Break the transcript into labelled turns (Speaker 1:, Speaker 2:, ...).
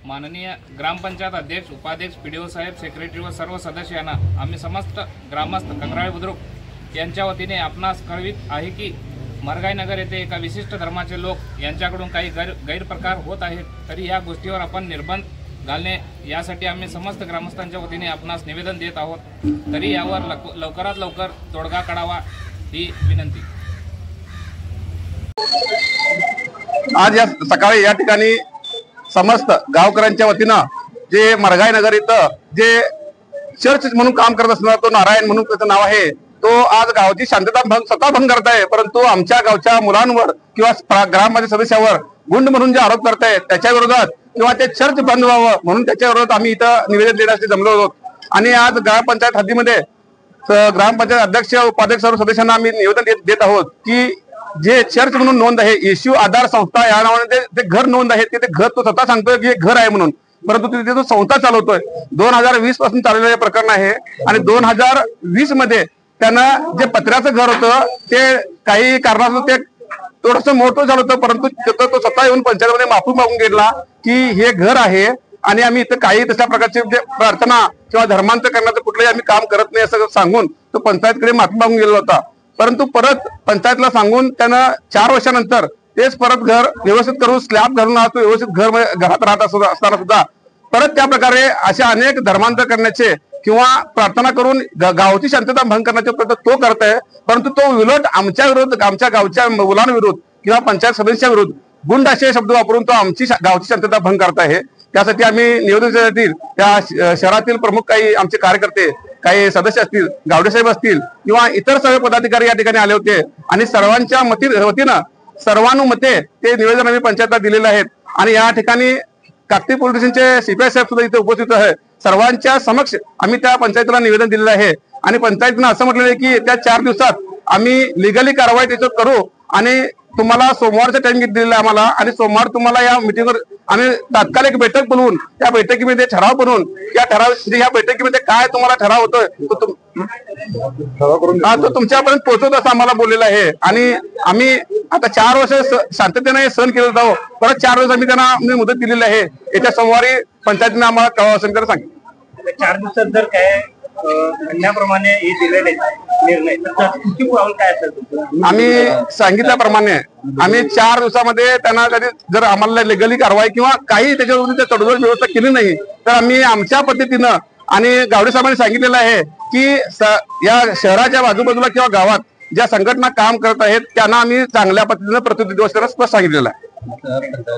Speaker 1: माननीय ग्रामपंचायत अध्यक्ष, उपाध्यक्ष, पीडीओ साहेब, सेक्रेटरी व सर्व सदस्यांना आम्ही समस्त ग्रामस्थ कंगराळे बुद्रुक यांच्या वतीने आपणास कळवित आहे की मरगाई नगर येथे एका विशिष्ट धर्माचे लोक यांच्याकडून काही गैरप्रकार होत आहेत। तरी या गोष्टीवर आपण निर्बंध घालणे यासाठी आम्ही समस्त ग्रामस्थांच्या वतीने आपणास निवेदन देत आहोत। तरी यावर लवकरात लवकर तोडगा काढावा ही विनंती।
Speaker 2: आज या सकाळी या ठिकाणी समस्त गावकऱ्यांच्या वतीनं जे मरगाई नगर इथं जे चर्च म्हणून काम करत असणारा तो नारायण म्हणून त्याचं नाव आहे, तो आज गावची शांतता स्वतः भंग करत आहे। परंतु आमच्या गावच्या मुलांवर किंवा ग्रामपंचायत सदस्यावर गुंड म्हणून जे आरोप करतायत त्याच्या विरोधात किंवा ते चर्च बंद व्हावं म्हणून त्याच्या विरोधात आम्ही इथं निवेदन देण्यासाठी जमलो आहोत। आणि आज ग्रामपंचायत हद्दीमध्ये ग्रामपंचायत अध्यक्ष उपाध्यक्ष सर्व सदस्यांना आम्ही निवेदन देत आहोत की जे चर्च म्हणून नोंद आहे, येशू आधार संस्था या नावाने ते घर नोंद आहे, ते घर तो स्वतः सांगतोय की घर आहे म्हणून, परंतु तिथे तो संस्था चालवतोय। 2020 पासून चाललेलं प्रकरण आहे आणि 2020 मध्ये त्यानं जे पत्र्याचं घर होतं ते काही कारणास्तव ते थोडस मोठं झालं होतं, परंतु तो स्वतः येऊन पंचायतीमध्ये माफी मागून गेला की हे घर आहे आणि आम्ही इथं काही तशा प्रकारचे प्रार्थना किंवा धर्मांतर करण्याचं कुठलंही आम्ही काम करत नाही असं सांगून तो पंचायतकडे माफी मागून गेला होता। परंतु परत पंचायतला सांगून त्यानं 4 वर्षानंतर तेच परत घर व्यवस्थित करून स्लॅब घालून आज तो व्यवस्थित घरात राहत असताना सुद्धा परत त्या प्रकारे अशा अनेक धर्मांतर करण्याचे किंवा प्रार्थना करून गावची शांतता भंग करण्याचे प्रयत्न तो करत आहे। परंतु तो उलट आमच्या विरोध, आमच्या गावच्या मुलांविरुद्ध किंवा पंचायत सदस्याविरुद्ध गुंड असे शब्द वापरून तो आमची गावची शांतता भंग करत आहे। त्यासाठी आम्ही निवेदन त्या शहरातील प्रमुख काही आमचे कार्यकर्ते, काही सदस्य असतील, गावडेसाहेब असतील किंवा इतर सर्व पदाधिकारी या ठिकाणी आले होते आणि सर्वांच्या वतीनं सर्वानुमते ते निवेदन आम्ही पंचायतला दिलेले आहेत। आणि या ठिकाणी काकती पोलीस स्टेशनचे सीपीआय साहेब सुद्धा इथे उपस्थित आहे। सर्वांच्या समक्ष आम्ही त्या पंचायतीला निवेदन दिलेलं आहे आणि पंचायतीनं असं म्हटलेलं आहे की त्या 4 दिवसात आम्ही लिगली कारवाई त्याच्यावर करू आणि तुम्हाला सोमवारचा टाइम दिलेला आहे आम्हाला, आणि सोमवार तुम्हाला या मिटिंगवर आम्ही तात्काळ एक बैठक बोलवून त्या बैठकीमध्ये ठराव बनवून या बैठकीमध्ये काय तुम्हाला ठराव होतोय तो तुमच्यापर्यंत पोहोचवत असं आम्हाला बोललेलं आहे। आणि आम्ही आता 4 वर्ष शांततेने सहन केलं जावं, परत 4 दिवस आम्ही त्यांना मुदत दिलेली आहे। येत्या सोमवारी पंचायतीने आम्हाला कळवा असेल तर सांगितलं।
Speaker 3: 4 दिवसात जर काय म्हणण्याप्रमाणे हे दिलेले निर्णय काय असेल
Speaker 2: आम्ही सांगितल्याप्रमाणे आम्ही 4 दिवसामध्ये त्यांना कधी जर आम्हाला लिगली कारवाई किंवा काही त्याच्यावर तडजोड व्यवस्था केली नाही तर आम्ही आमच्या पद्धतीनं, आणि गावडे साहेबांनी सांगितलेलं आहे की या शहराच्या बाजूबाजूला किंवा गावात ज्या संघटना काम करत आहेत त्यांना आम्ही चांगल्या पद्धतीनं प्रतिनिधी स्पष्ट सांगितलेलं आहे।